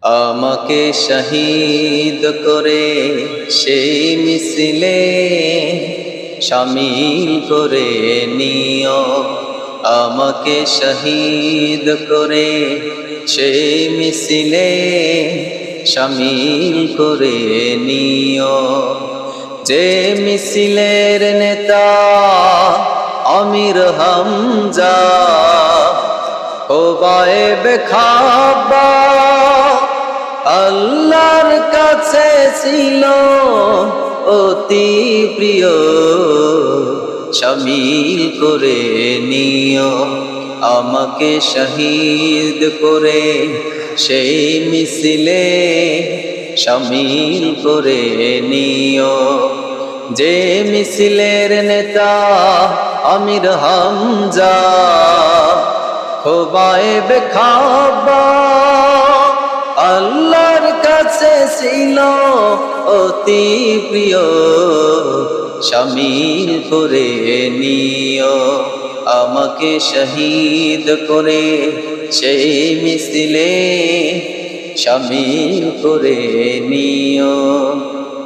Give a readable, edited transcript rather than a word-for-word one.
আমাকে শহীদ করে সেই মিছিলে শামিল করে নিও। আমাকে শহীদ করে সেই মিছিলে শামিল করে নিও। যে মিছিলের নেতা আমির হামজা ওবায়েব খাবা আল্লাহর কাছে ছিল অতি প্রিয়, শামিল করে নিও। আমাকে শহীদ করে সেই মিছিলে শামিল করে নিও। যে মিছিলের নেতা আমির হামজা ওবায়েব খাবা আল্লাহর কাছে ছিল অতি প্রিয়, শামিল করে নিও। আমাকে শহীদ করে সেই মিছিলে শামিল করে নিও।